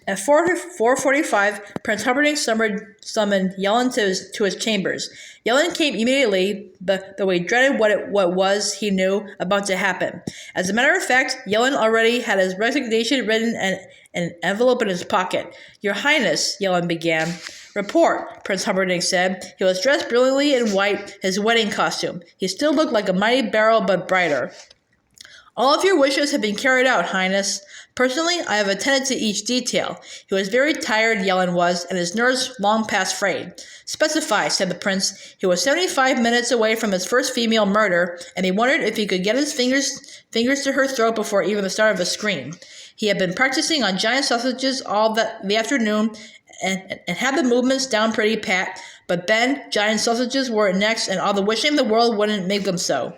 At 4:45, Prince Humperdinck summoned Yellen to his chambers. Yellen came immediately, though he dreaded what was, he knew, about to happen. As a matter of fact, Yellen already had his resignation written and an envelope in his pocket. "Your Highness," Yellen began. "Report," Prince Humperdinck said. He was dressed brilliantly in white, his wedding costume. He still looked like a mighty barrel, but brighter. "All of your wishes have been carried out, Highness. Personally, I have attended to each detail." He was very tired, Yellen was, and his nerves long past frayed. "Specify," said the prince. He was 75 minutes away from his first female murder, and he wondered if he could get his fingers to her throat before even the start of a scream. He had been practicing on giant sausages all the afternoon and had the movements down pretty pat, but then giant sausages were next, and all the wishing in the world wouldn't make them so.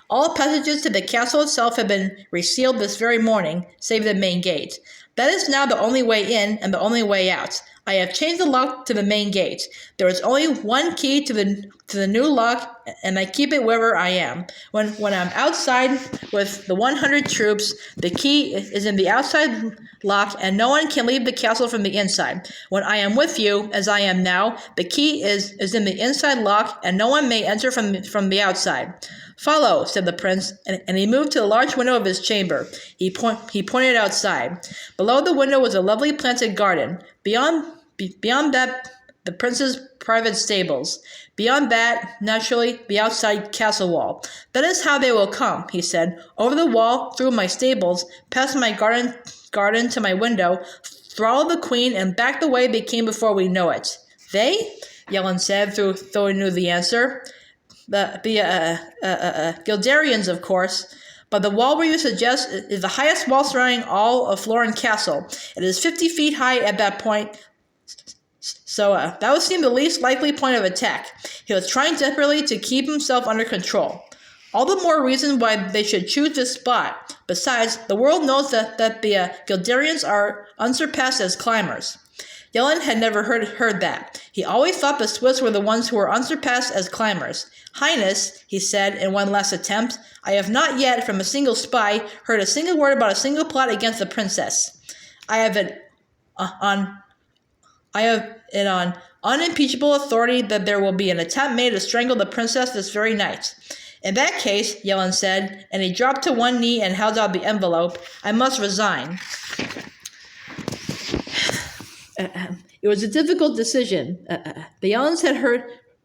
All passages to the castle itself had been resealed this very morning, save the main gate. That is now the only way in and the only way out. I have changed the lock to the main gate. There is only one key to the new lock, and I keep it wherever I am. When I'm outside with the 100 troops, the key is in the outside lock, and no one can leave the castle from the inside. When I am with you, as I am now, the key is in the inside lock, and no one may enter from the outside. "Follow," said the prince, and he moved to the large window of his chamber. He pointed outside. Below the window was a lovely planted garden. Beyond that, the prince's private stables. Beyond that, naturally, the outside castle wall. "That is how they will come," he said. "Over the wall, through my stables, past my garden to my window, throttle the queen, and back the way they came before we know it." "They?" Yellen said, though he knew the answer. The Guilderians, of course. But the wall where you suggest is the highest wall surrounding all of Florin Castle. It is 50 feet high at that point, so that would seem the least likely point of attack. He was trying desperately to keep himself under control. All the more reason why they should choose this spot. Besides, the world knows that the Guilderians are unsurpassed as climbers. Yellen had never heard that. He always thought the Swiss were the ones who were unsurpassed as climbers. "Highness," he said in one last attempt, "I have not yet, from a single spy, heard a single word about a single plot against the princess. I have it on unimpeachable authority that there will be an attempt made to strangle the princess this very night." "In that case," Yellen said, and he dropped to one knee and held out the envelope, "I must resign." It was a difficult decision. The Yellens had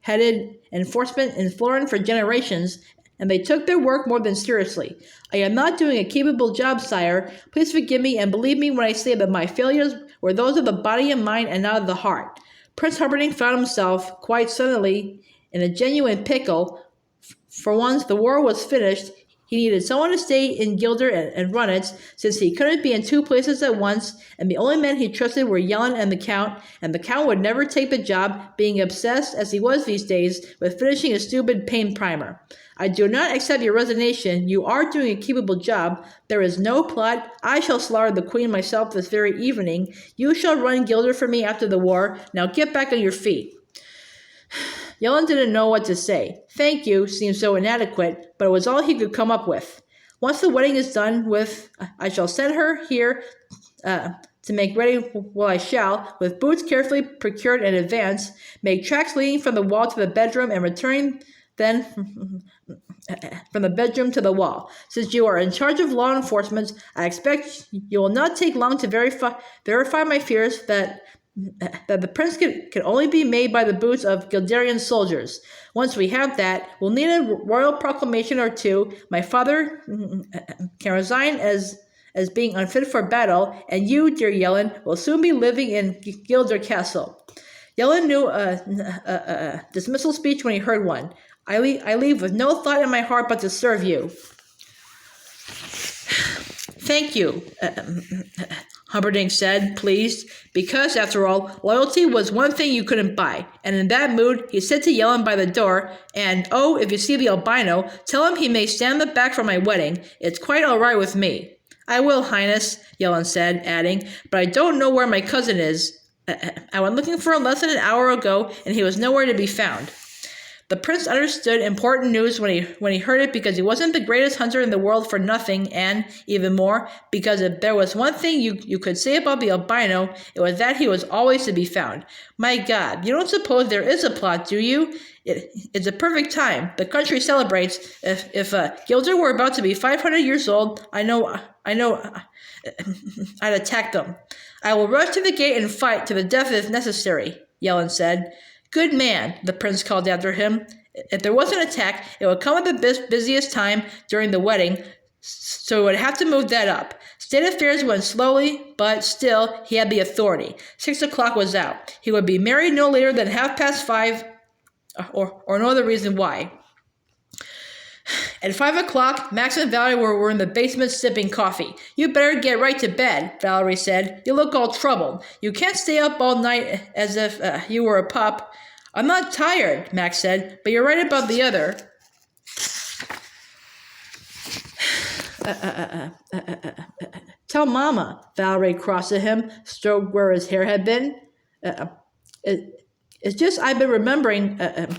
headed enforcement in Florin for generations, and they took their work more than seriously. "I am not doing a capable job, sire. Please forgive me, and believe me when I say that my failures were those of the body and mind and not of the heart." Prince Humperdinck found himself, quite suddenly, in a genuine pickle. For once the war was finished, he needed someone to stay in Guilder and run it, since he couldn't be in two places at once, and the only men he trusted were Yellen and the Count would never take the job, being obsessed, as he was these days, with finishing his stupid paint primer. "I do not accept your resignation. You are doing a capable job. There is no plot. I shall slaughter the queen myself this very evening. You shall run Guilder for me after the war. Now get back on your feet." Yellen didn't know what to say. "Thank you" seemed so inadequate, but it was all he could come up with. "Once the wedding is done with, I shall send her here to make ready, well, I shall, with boots carefully procured in advance, make tracks leading from the wall to the bedroom and returning then from the bedroom to the wall. Since you are in charge of law enforcement, I expect you will not take long to verify my fears that the prince can only be made by the boots of Guilderian soldiers. Once we have that, we'll need a royal proclamation or two. My father can resign as being unfit for battle, and you, dear Yellen, will soon be living in Guilder Castle." Yellen knew a dismissal speech when he heard one. I leave with no thought in my heart but to serve you." "Thank you," Humperdinck said, pleased, because, after all, loyalty was one thing you couldn't buy. And in that mood, he said to Yellen by the door, "And, oh, if you see the albino, tell him he may stand the back for my wedding. It's quite all right with me." "I will, Highness," Yellen said, adding, "but I don't know where my cousin is. I went looking for him less than an hour ago, and he was nowhere to be found." The prince understood important news when he heard it, because he wasn't the greatest hunter in the world for nothing, and, even more, because if there was one thing you could say about the albino, it was that he was always to be found. My God, you don't suppose there is a plot, do you? It's a perfect time. The country celebrates. If Guilder were about to be 500 years old, I know, I'd attack them. I will rush to the gate and fight to the death if necessary, Yellen said. Good man, the prince called after him. If there was an attack, it would come at the busiest time during the wedding, so he would have to move that up. State affairs went slowly, but still, he had the authority. 6 o'clock was out. He would be married no later than 5:30, or no other reason why. At 5 o'clock, Max and Valerie were in the basement sipping coffee. You better get right to bed, Valerie said. You look all troubled. You can't stay up all night as if you were a pup. I'm not tired, Max said, but you're right about the other. Tell Mama, Valerie crossed at him, stroked where his hair had been. It's just I've been remembering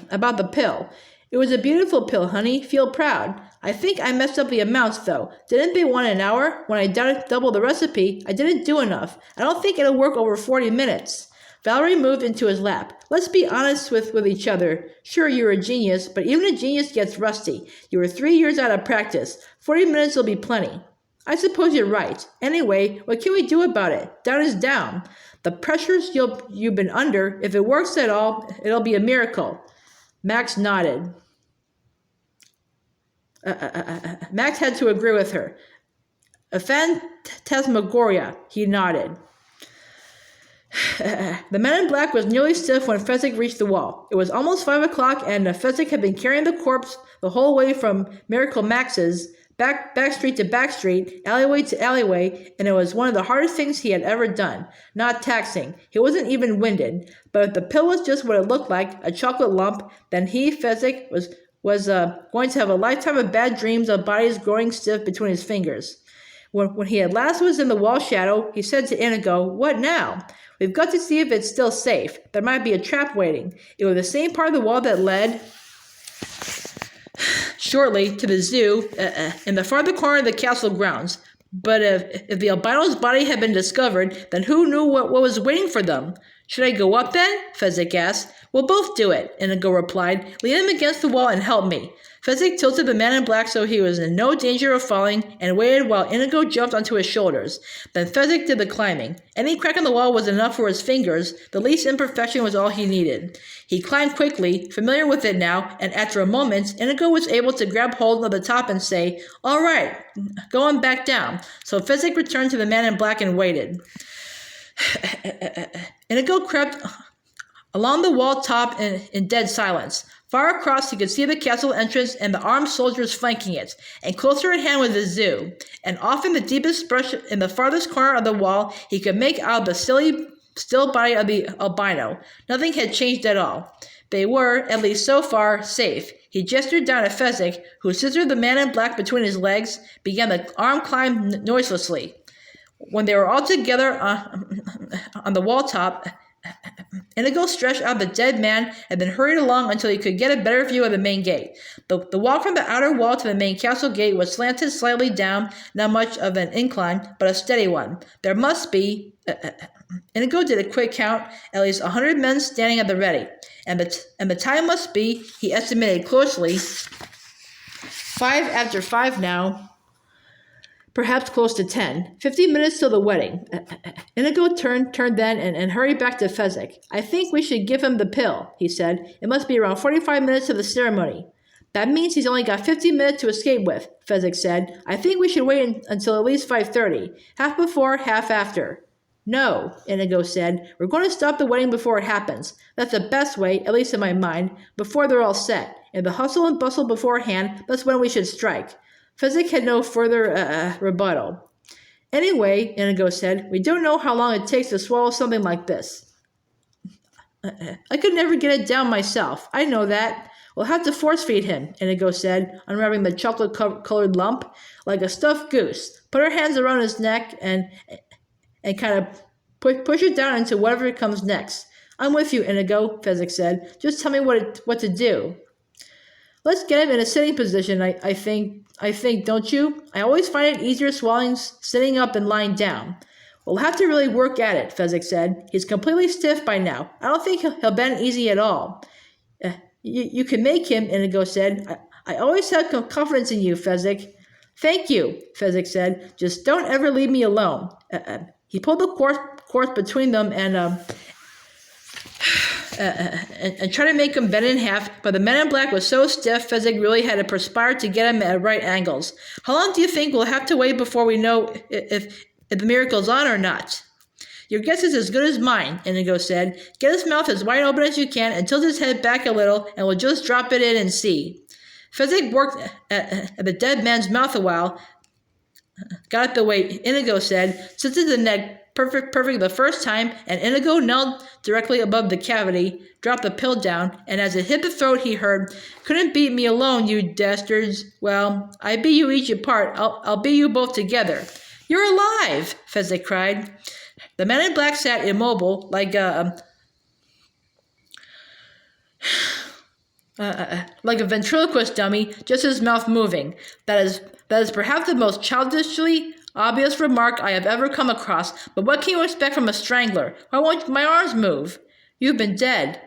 about the pill. It was a beautiful pill, honey. Feel proud. I think I messed up the amounts, though. Didn't they want an hour? When I doubled the recipe, I didn't do enough. I don't think it'll work over 40 minutes. Valerie moved into his lap. Let's be honest with each other. Sure, you're a genius, but even a genius gets rusty. You were 3 years out of practice. 40 minutes will be plenty. I suppose you're right. Anyway, what can we do about it? Down is down. The pressures you've been under, if it works at all, it'll be a miracle. Max nodded. Max had to agree with her. A phantasmagoria, he nodded. The man in black was nearly stiff when Fezzik reached the wall. It was almost 5 o'clock, and Fezzik had been carrying the corpse the whole way from Miracle Max's, back street to back street, alleyway to alleyway, and it was one of the hardest things he had ever done. Not taxing. He wasn't even winded. But if the pill was just what it looked like, a chocolate lump, then he, Fezzik, was going to have a lifetime of bad dreams of bodies growing stiff between his fingers. When he at last was in the wall shadow, he said to Inigo, "What now? We've got to see if it's still safe. There might be a trap waiting." It was the same part of the wall that led shortly to the zoo in the farther corner of the castle grounds. But if the albino's body had been discovered, then who knew what was waiting for them? Should I go up then? Fezzik asked. We'll both do it, Inigo replied. Lean him against the wall and help me. Fezzik tilted the man in black so he was in no danger of falling and waited while Inigo jumped onto his shoulders. Then Fezzik did the climbing. Any crack in the wall was enough for his fingers. The least imperfection was all he needed. He climbed quickly, familiar with it now, and after a moment, Inigo was able to grab hold of the top and say, "All right, go on back down." So Fezzik returned to the man in black and waited. Inigo crept along the wall top in dead silence. Far across, he could see the castle entrance and the armed soldiers flanking it, and closer at hand was the zoo. And off in the deepest brush in the farthest corner of the wall, he could make out the still body of the albino. Nothing had changed at all. They were, at least so far, safe. He gestured down at Fezzik, who scissored the man in black between his legs, began the arm climb noiselessly. When they were all together on the wall top, Inigo stretched out the dead man and then hurried along until he could get a better view of the main gate. The walk from the outer wall to the main castle gate was slanted slightly down, not much of an incline, but a steady one. There must be... Inigo did a quick count, at least 100 men standing at the ready. And the time must be, he estimated closely, 5 after 5 now. Perhaps close to 10. 50 minutes till the wedding. Inigo turned then and hurried back to Fezzik. I think we should give him the pill, he said. It must be around 45 minutes to the ceremony. That means he's only got 50 minutes to escape with, Fezzik said. I think we should wait until at least 5:30. Half before, half after. No, Inigo said. We're going to stop the wedding before it happens. That's the best way, at least in my mind, before they're all set. In the hustle and bustle beforehand, that's when we should strike. Fezzik had no further rebuttal. Anyway, Inigo said, we don't know how long it takes to swallow something like this. I could never get it down myself. I know that. We'll have to force-feed him, Inigo said, unwrapping the chocolate-colored lump, like a stuffed goose. Put her hands around his neck and kind of push it down into whatever comes next. I'm with you, Inigo, Fezzik said. Just tell me what to do. Let's get him in a sitting position, I think, don't you? I always find it easier swallowing sitting up than lying down. We'll have to really work at it, Fezzik said. He's completely stiff by now. I don't think he'll bend easy at all. You can make him, Inigo said. I always have confidence in you, Fezzik. Thank you, Fezzik said. Just don't ever leave me alone. He pulled the quartz between them and tried to make him bend in half, but the man in black was so stiff, Fezzik really had to perspire to get him at right angles. How long do you think we'll have to wait before we know if the miracle's on or not? Your guess is as good as mine, Inigo said. Get his mouth as wide open as you can and tilt his head back a little, and we'll just drop it in and see. Fezzik worked at the dead man's mouth a while, got it the way Inigo said, tilted the neck perfect the first time, and Inigo knelt directly above the cavity, dropped the pill down, and as it hit the throat he heard, "Couldn't beat me alone, you dastards. Well, I beat you each apart. I'll beat you both together." "You're alive!" Fezzik cried. The man in black sat immobile, like a ventriloquist dummy, just his mouth moving. That is perhaps the most childishly obvious remark I have ever come across, but what can you expect from a strangler? Why won't my arms move? You've been dead,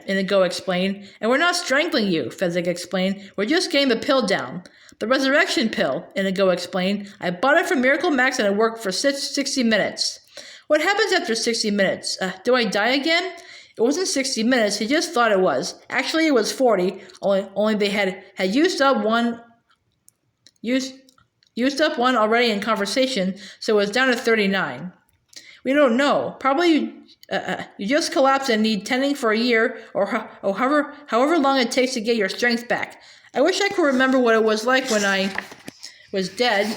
Inigo explained. And we're not strangling you, Fezzik explained. We're just getting the pill down. The resurrection pill, Inigo explained. I bought it from Miracle Max and it worked for 60 minutes. What happens after 60 minutes? Do I die again? It wasn't 60 minutes, he just thought it was. Actually, it was 40, only they had used up one already in conversation, so it was down to 39. We don't know. Probably you just collapsed and need tending for a year, or however long it takes to get your strength back. I wish I could remember what it was like when I was dead,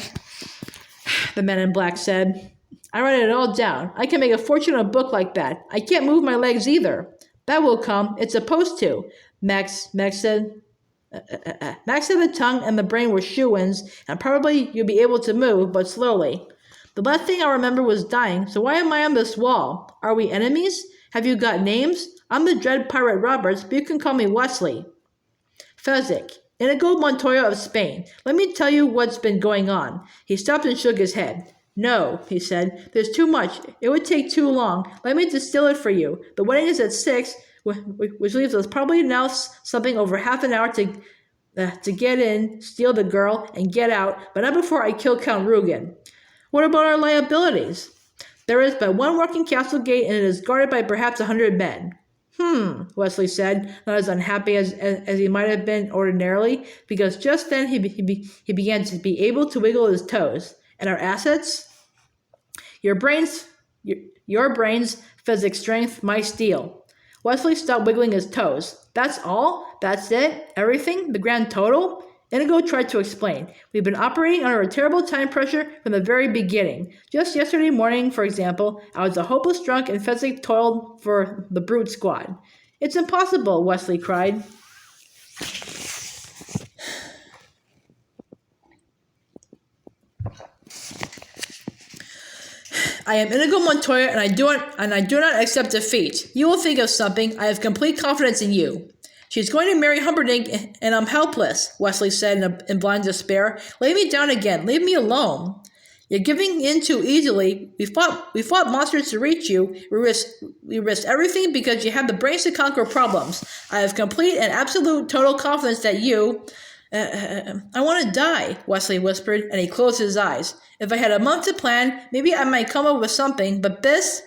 the man in black said. I write it all down. I can make a fortune on a book like that. I can't move my legs either. That will come. It's supposed to, Max said. Max said the tongue and the brain were shoo-ins, and probably you'll be able to move, but slowly. The last thing I remember was dying, so why am I on this wall? Are we enemies? Have you got names? I'm the dread pirate Roberts, but you can call me Westley. Fezzik, Inigo Montoya of Spain. Let me tell you what's been going on. He stopped and shook his head. No, he said. There's too much. It would take too long. Let me distill it for you. The wedding is at 6, which leaves us probably now something over half an hour to get in, steal the girl, and get out, but not before I kill Count Rugen. What about our liabilities? There is but one working castle gate, and it is guarded by perhaps 100 men. Westley said, not as unhappy as he might have been ordinarily, because just then he began to be able to wiggle his toes. And our assets? Your brains, Fezzik's strength, my steel. Westley stopped wiggling his toes. That's all? That's it? Everything? The grand total? Inigo tried to explain. We've been operating under a terrible time pressure from the very beginning. Just yesterday morning, for example, I was a hopeless drunk and Fezzik toiled for the brute squad. It's impossible, Westley cried. I am Inigo Montoya, and I do not accept defeat. You will think of something. I have complete confidence in you. She's going to marry Humperdinck, and I'm helpless, Westley said in blind despair. Lay me down again. Leave me alone. You're giving in too easily. We fought monsters to reach you. We risked everything because you have the brains to conquer problems. I have complete and absolute total confidence that you... I want to die, Westley whispered, and he closed his eyes. If I had a month to plan, maybe I might come up with something, but this...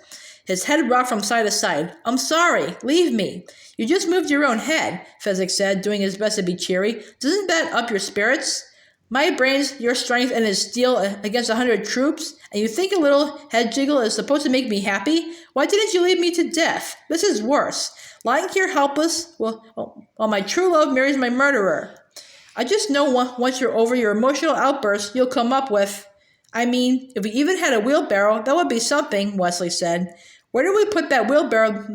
His head rocked from side to side. I'm sorry. Leave me. You just moved your own head, Fezzik said, doing his best to be cheery. Doesn't that up your spirits? My brains, your strength, and his steel against 100 troops, and you think a little head jiggle is supposed to make me happy? Why didn't you leave me to death? This is worse. Lying here helpless while my true love marries my murderer. I just know once you're over your emotional outburst, you'll come up with... I mean, if we even had a wheelbarrow, that would be something, Westley said. Where did we put that wheelbarrow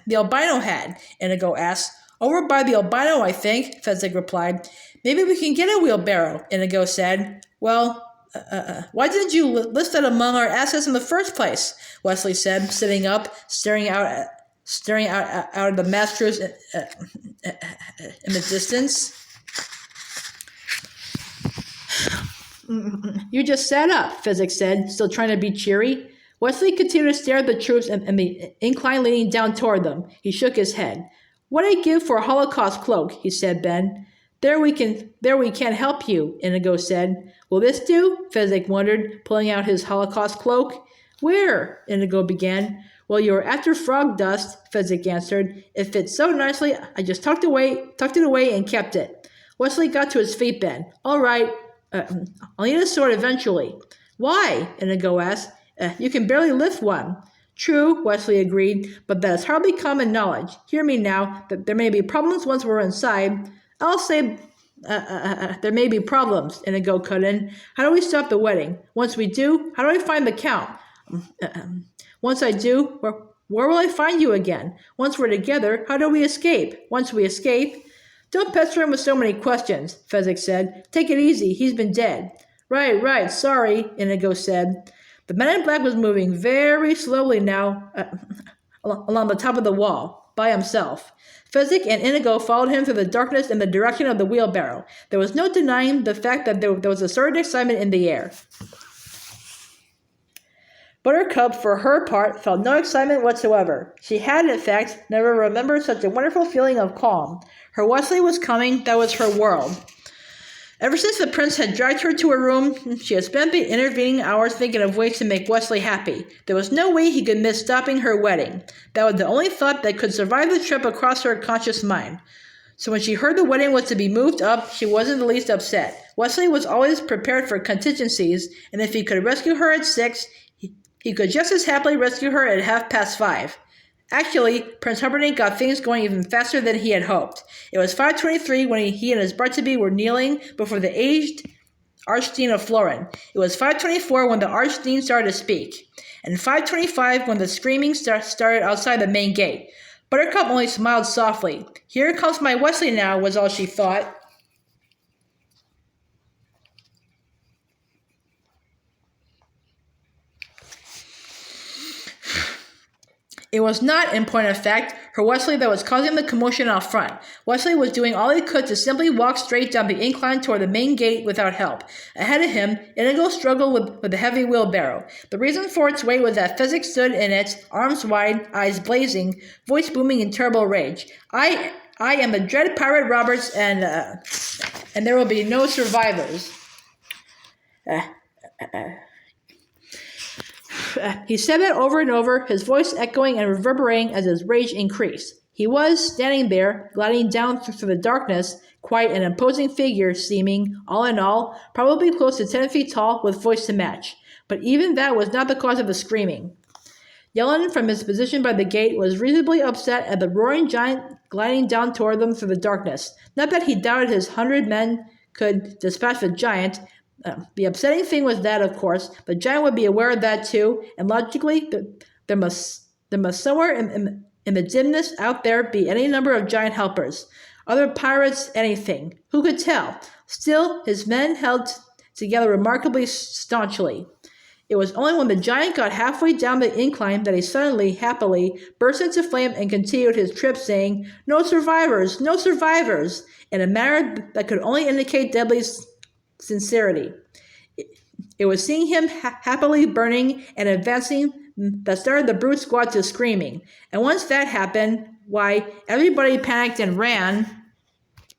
the albino had? Inigo asked. Over by the albino, I think, Fezzik replied. Maybe we can get a wheelbarrow, Inigo said. Well, why didn't you list that among our assets in the first place? Westley said, sitting up, staring out staring out of the master's in the distance. You just sat up, Fezzik said, still trying to be cheery. Westley continued to stare at the troops and the incline leaning down toward them. He shook his head. What'd I give for a Holocaust cloak, he said, Ben. There we can't help you, Inigo said. Will this do? Fezzik wondered, pulling out his Holocaust cloak. Where? Inigo began. Well, you were after frog dust, Fezzik answered. It fit so nicely, I just tucked it away and kept it. Westley got to his feet, Ben. All right, I'll need a sword eventually. Why? Inigo asked. You can barely lift one. True, Westley agreed, but that is hardly common knowledge. Hear me now, that there may be problems once we're inside. I'll say there may be problems, Inigo cut in. How do we stop the wedding? Once we do, how do I find the Count? Once I do, where will I find you again? Once we're together, how do we escape? Once we escape... Don't pester him with so many questions, Fezzik said. Take it easy, he's been dead. Right, sorry, Inigo said. The man in black was moving very slowly now along the top of the wall, by himself. Fezzik and Inigo followed him through the darkness in the direction of the wheelbarrow. There was no denying the fact that there was a certain excitement in the air. Buttercup, for her part, felt no excitement whatsoever. She had, in fact, never remembered such a wonderful feeling of calm. Her Westley was coming, that was her world. Ever since the prince had dragged her to her room, she had spent the intervening hours thinking of ways to make Westley happy. There was no way he could miss stopping her wedding. That was the only thought that could survive the trip across her conscious mind. So when she heard the wedding was to be moved up, she wasn't the least upset. Westley was always prepared for contingencies, and if he could rescue her at 6, he could just as happily rescue her at 5:30. Actually, Prince Humperdinck got things going even faster than he had hoped. It was 5:23 when he and his bride-to-be were kneeling before the aged Archdeacon of Florin. It was 5:24 when the Archdeacon started to speak, and 5:25 when the screaming started outside the main gate. Buttercup only smiled softly. Here comes my Westley now, was all she thought. It was not, in point of fact, her Westley that was causing the commotion out front. Westley was doing all he could to simply walk straight down the incline toward the main gate without help. Ahead of him, Inigo struggled with the heavy wheelbarrow. The reason for its weight was that Fezzik stood in it, arms wide, eyes blazing, voice booming in terrible rage. I am the dread pirate Roberts, and there will be no survivors. He said that over and over, his voice echoing and reverberating as his rage increased. He was standing there, gliding down through the darkness, quite an imposing figure, seeming, all in all, probably close to 10 feet tall, with voice to match. But even that was not the cause of the screaming. Yellen, from his position by the gate, was reasonably upset at the roaring giant gliding down toward them through the darkness. Not that he doubted his 100 men could dispatch the giant. The upsetting thing was that, of course, the giant would be aware of that too, and logically, there must somewhere in the dimness out there be any number of giant helpers. Other pirates, anything. Who could tell? Still, his men held together remarkably staunchly. It was only when the giant got halfway down the incline that he suddenly, happily, burst into flame and continued his trip, saying, "No survivors! No survivors!" in a manner that could only indicate deadly sincerity. It was seeing him happily burning and advancing that started the brute squad to screaming. And once that happened, why, everybody panicked and ran.